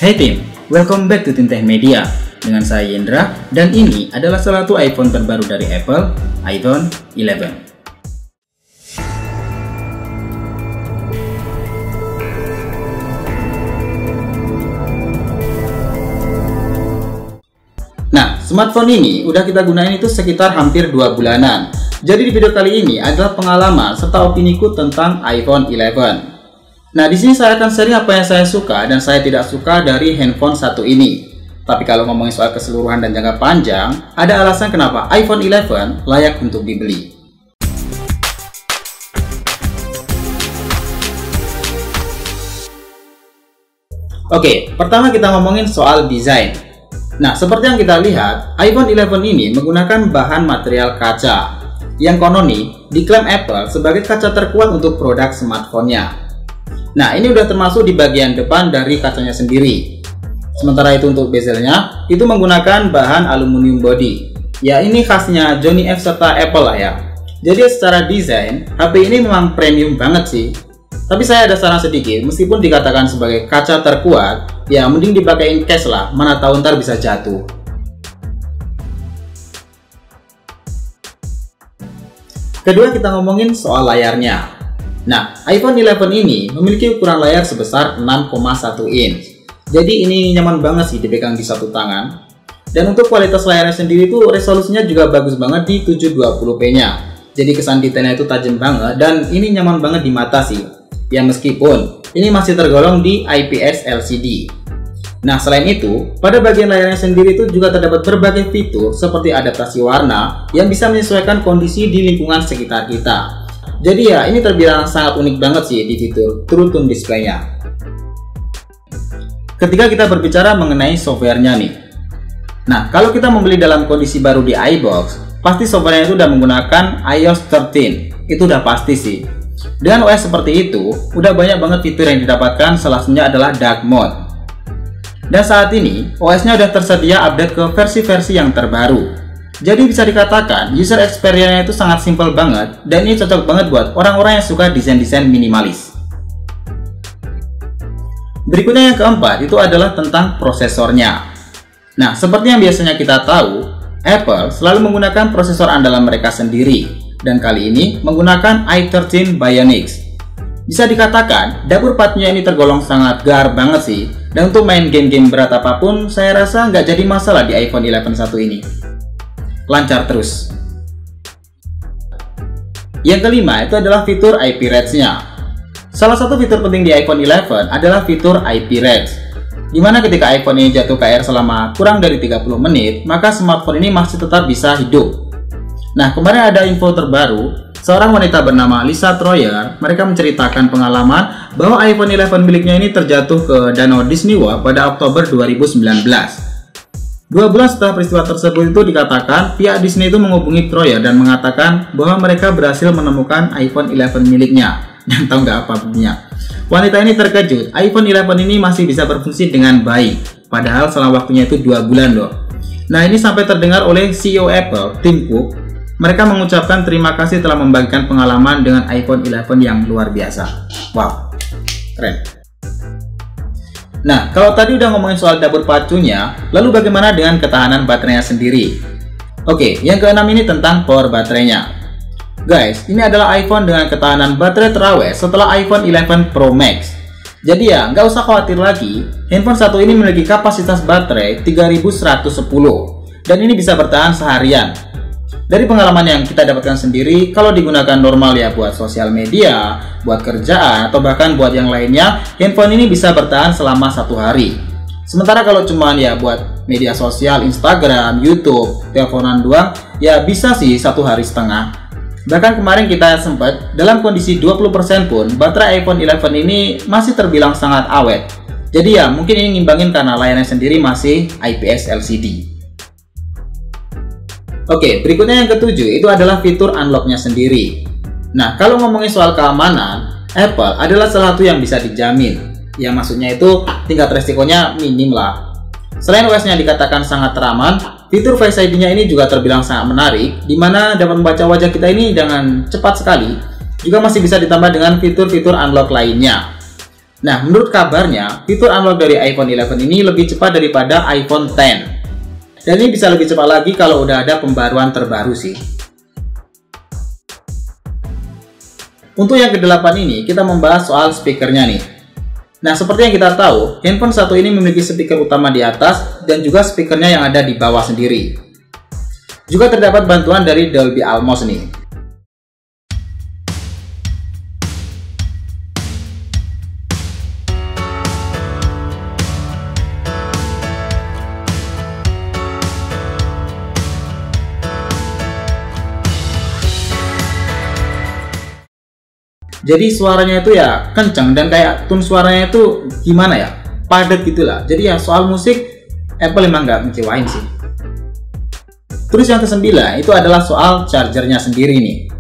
Hey team, welcome back to Tinteh Media. Dengan saya Yendra, dan ini adalah salah satu iPhone terbaru dari Apple, iPhone 11. Nah, smartphone ini udah kita gunain itu sekitar hampir 2 bulanan. Jadi di video kali ini adalah pengalaman serta opiniku tentang iPhone 11. Nah, di sini saya akan sharing apa yang saya suka dan saya tidak suka dari handphone satu ini. Tapi kalau ngomongin soal keseluruhan dan jangka panjang, ada alasan kenapa iPhone 11 layak untuk dibeli. Oke, pertama kita ngomongin soal desain. Nah, seperti yang kita lihat, iPhone 11 ini menggunakan bahan material kaca yang konon nih diklaim Apple sebagai kaca terkuat untuk produk smartphone-nya. Nah, ini udah termasuk di bagian depan dari kacanya sendiri. Sementara itu untuk bezelnya, itu menggunakan bahan aluminium body. Ya, ini khasnya Jony Ive serta Apple lah ya. Jadi secara desain, HP ini memang premium banget sih. Tapi saya ada saran sedikit, meskipun dikatakan sebagai kaca terkuat, ya mending dipakein case lah, mana tahu ntar bisa jatuh. Kedua, kita ngomongin soal layarnya. Nah, iPhone 11 ini memiliki ukuran layar sebesar 6,1 inch. Jadi ini nyaman banget sih dipegang di satu tangan. Dan untuk kualitas layarnya sendiri itu resolusinya juga bagus banget di 720p-nya. Jadi kesan detailnya itu tajam banget dan ini nyaman banget di mata sih. Ya meskipun ini masih tergolong di IPS LCD. Nah, selain itu, pada bagian layarnya sendiri itu juga terdapat berbagai fitur seperti adaptasi warna yang bisa menyesuaikan kondisi di lingkungan sekitar kita. Jadi ya, ini terbilang sangat unik banget sih di fitur True Tone display-nya. Ketika kita berbicara mengenai softwarenya nih. Nah, kalau kita membeli dalam kondisi baru di iBox, pasti softwarenya itu udah menggunakan iOS 13. Itu udah pasti sih. Dengan OS seperti itu, udah banyak banget fitur yang didapatkan, salah satunya adalah Dark Mode. Dan saat ini, OS-nya udah tersedia update ke versi-versi yang terbaru. Jadi bisa dikatakan user experience-nya itu sangat simpel banget dan ini cocok banget buat orang-orang yang suka desain-desain minimalis. Berikutnya yang keempat itu adalah tentang prosesornya. Nah, seperti yang biasanya kita tahu, Apple selalu menggunakan prosesor andalan mereka sendiri dan kali ini menggunakan i13 Bionic. Bisa dikatakan dapur patnya ini tergolong sangat gar banget sih, dan untuk main game-game berat apapun saya rasa nggak jadi masalah di iPhone 11 satu ini. Lancar terus. Yang kelima itu adalah fitur IP Rates-nya. Salah satu fitur penting di iPhone 11 adalah fitur IP Rates, dimana ketika iPhone ini jatuh ke air selama kurang dari 30 menit, maka smartphone ini masih tetap bisa hidup. Nah, kemarin ada info terbaru, seorang wanita bernama Lisa Troyer, mereka menceritakan pengalaman bahwa iPhone 11 miliknya ini terjatuh ke Danau Disney World pada Oktober 2019. 2 bulan setelah peristiwa tersebut itu dikatakan pihak Disney itu menghubungi Troyer dan mengatakan bahwa mereka berhasil menemukan iPhone 11 miliknya. Dan tahu nggak apa bunyinya? Wanita ini terkejut, iPhone 11 ini masih bisa berfungsi dengan baik. Padahal selama waktunya itu 2 bulan loh. Nah, ini sampai terdengar oleh CEO Apple, Tim Cook. Mereka mengucapkan terima kasih telah membagikan pengalaman dengan iPhone 11 yang luar biasa. Wow, keren. Nah, kalau tadi udah ngomongin soal dapur pacunya, lalu bagaimana dengan ketahanan baterainya sendiri? Oke, yang keenam ini tentang power baterainya. Guys, ini adalah iPhone dengan ketahanan baterai terawet setelah iPhone 11 Pro Max. Jadi ya, nggak usah khawatir lagi, handphone satu ini memiliki kapasitas baterai 3110, dan ini bisa bertahan seharian. Dari pengalaman yang kita dapatkan sendiri, kalau digunakan normal ya buat sosial media, buat kerjaan, atau bahkan buat yang lainnya, handphone ini bisa bertahan selama 1 hari. Sementara kalau cuman ya buat media sosial, Instagram, YouTube, teleponan doang, ya bisa sih 1 hari setengah. Bahkan kemarin kita sempat dalam kondisi 20% pun, baterai iPhone 11 ini masih terbilang sangat awet. Jadi ya mungkin ini ngimbangin karena layarnya sendiri masih IPS LCD. Oke, berikutnya yang ketujuh itu adalah fitur unlock-nya sendiri. Nah, kalau ngomongin soal keamanan, Apple adalah salah satu yang bisa dijamin. Ya, maksudnya itu tingkat resikonya minim lah. Selain OS-nya dikatakan sangat teraman, fitur Face ID-nya ini juga terbilang sangat menarik, di mana dapat membaca wajah kita ini dengan cepat sekali. Juga masih bisa ditambah dengan fitur-fitur unlock lainnya. Nah, menurut kabarnya, fitur unlock dari iPhone 11 ini lebih cepat daripada iPhone X. Dan ini bisa lebih cepat lagi kalau udah ada pembaruan terbaru sih. Untuk yang ke-8 ini, kita membahas soal speakernya nih. Nah, seperti yang kita tahu, handphone satu ini memiliki speaker utama di atas dan juga speakernya yang ada di bawah sendiri. Juga terdapat bantuan dari Dolby Atmos nih. Jadi suaranya itu ya kenceng dan kayak tone suaranya itu gimana ya, padat gitulah. Jadi ya soal musik Apple emang nggak ngecewain sih. Terus yang ke-9 itu adalah soal chargernya sendiri nih.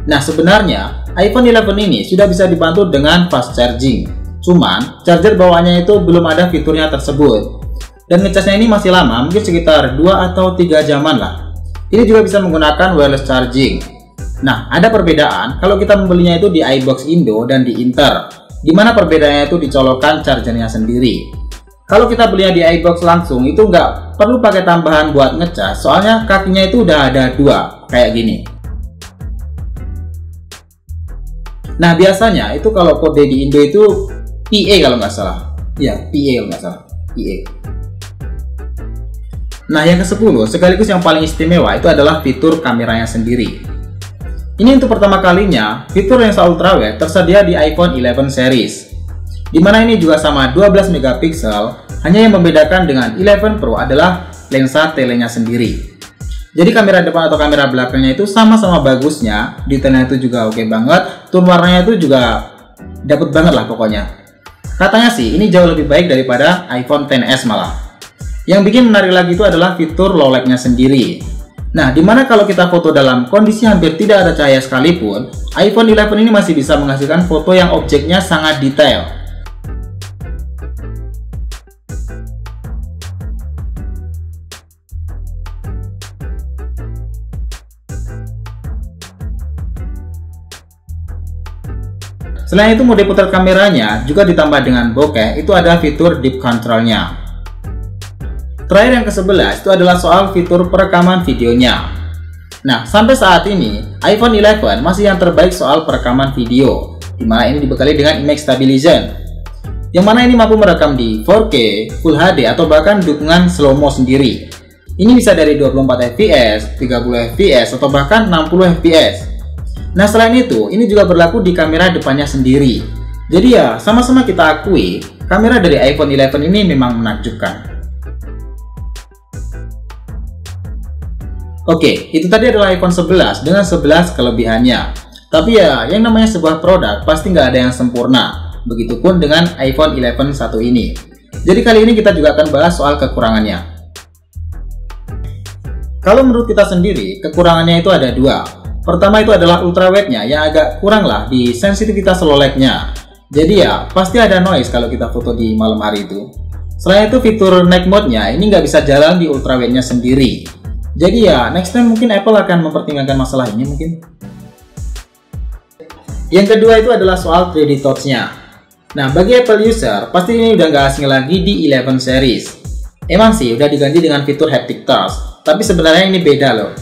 Nah, sebenarnya iPhone 11 ini sudah bisa dibantu dengan fast charging. Cuman charger bawaannya itu belum ada fiturnya tersebut. Dan ngecasnya ini masih lama, mungkin sekitar 2 atau 3 jaman lah. Ini juga bisa menggunakan wireless charging. Nah, ada perbedaan kalau kita membelinya itu di iBox Indo dan di Inter, dimana perbedaannya itu dicolokkan chargernya sendiri. Kalau kita belinya di iBox langsung itu nggak perlu pakai tambahan buat ngecas, soalnya kakinya itu udah ada 2 kayak gini. Nah, biasanya itu kalau kode di Indo itu PA kalau nggak salah. Ya, PA kalau nggak salah. PA. Nah, yang ke-10 sekaligus yang paling istimewa itu adalah fitur kameranya sendiri. Ini untuk pertama kalinya, fitur lensa ultrawide tersedia di iPhone 11 series. Dimana ini juga sama 12 megapiksel, hanya yang membedakan dengan 11 Pro adalah lensa telenya sendiri. Jadi kamera depan atau kamera belakangnya itu sama-sama bagusnya, detailnya itu juga oke banget, tone warnanya itu juga dapet banget lah pokoknya. Katanya sih ini jauh lebih baik daripada iPhone XS malah. Yang bikin menarik lagi itu adalah fitur low light-nya sendiri. Nah, dimana kalau kita foto dalam kondisi hampir tidak ada cahaya sekalipun, iPhone 11 ini masih bisa menghasilkan foto yang objeknya sangat detail. Selain itu, mode putar kameranya juga ditambah dengan bokeh, itu ada fitur deep control-nya. Terakhir yang ke-11 itu adalah soal fitur perekaman videonya. Nah, sampai saat ini iPhone 11 masih yang terbaik soal perekaman video, dimana ini dibekali dengan image stabilization, yang mana ini mampu merekam di 4K, Full HD atau bahkan dukungan slow-mo sendiri. Ini bisa dari 24 fps, 30 fps atau bahkan 60 fps. Nah, selain itu ini juga berlaku di kamera depannya sendiri. Jadi ya sama-sama kita akui kamera dari iPhone 11 ini memang menakjubkan. Oke, itu tadi adalah iPhone 11 dengan 11 kelebihannya. Tapi ya, yang namanya sebuah produk pasti nggak ada yang sempurna. Begitupun dengan iPhone 11 satu ini. Jadi kali ini kita juga akan bahas soal kekurangannya. Kalau menurut kita sendiri, kekurangannya itu ada 2. Pertama itu adalah ultrawide-nya yang agak kurang lah di sensitivitas low light-nya. Jadi ya, pasti ada noise kalau kita foto di malam hari itu. Selain itu, fitur night mode-nya ini nggak bisa jalan di ultrawide-nya sendiri. Jadi ya, next time mungkin Apple akan mempertimbangkan masalah ini mungkin. Yang kedua itu adalah soal 3D Touch-nya. Nah, bagi Apple user, pasti ini udah nggak asing lagi di 11 series. Emang sih, udah diganti dengan fitur Haptic Touch, tapi sebenarnya ini beda loh.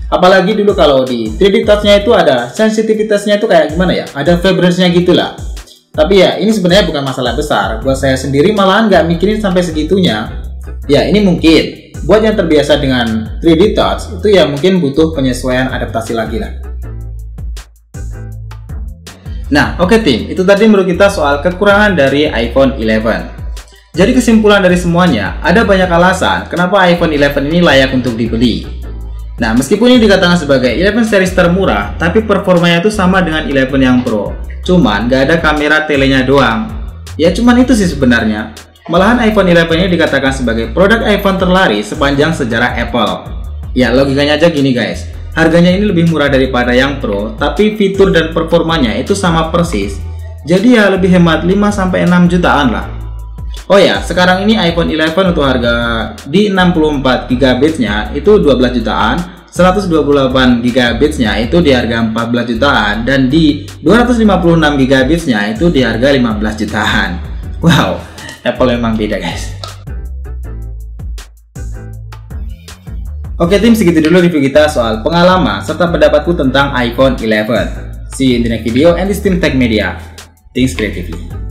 Apalagi dulu kalau di 3D Touch-nya itu ada sensitivitasnya itu kayak gimana ya, ada vibrance-nya gitulah. Tapi ya, ini sebenarnya bukan masalah besar. Buat saya sendiri malahan nggak mikirin sampai segitunya. Ya, ini mungkin buat yang terbiasa dengan 3D Touch itu ya mungkin butuh penyesuaian adaptasi lagi lah. Nah, oke tim, itu tadi menurut kita soal kekurangan dari iPhone 11. Jadi kesimpulan dari semuanya, ada banyak alasan kenapa iPhone 11 ini layak untuk dibeli. Nah, meskipun ini dikatakan sebagai 11 series termurah, tapi performanya itu sama dengan 11 yang Pro. Cuman gak ada kamera telenya doang. Ya cuman itu sih sebenarnya. Malahan iPhone 11 ini dikatakan sebagai produk iPhone terlaris sepanjang sejarah Apple. Ya logikanya aja gini guys, harganya ini lebih murah daripada yang Pro, tapi fitur dan performanya itu sama persis. Jadi ya lebih hemat 5-6 jutaan lah. Oh ya, sekarang ini iPhone 11 untuk harga di 64 GB nya itu 12 jutaan, 128 GB-nya itu di harga 14 jutaan dan di 256 GB-nya itu di harga 15 jutaan. Wow, Apple memang beda guys. Oke tim, segitu dulu review kita soal pengalaman serta pendapatku tentang iPhone 11. See you in the next video and this team Tech Media. Thinks creatively.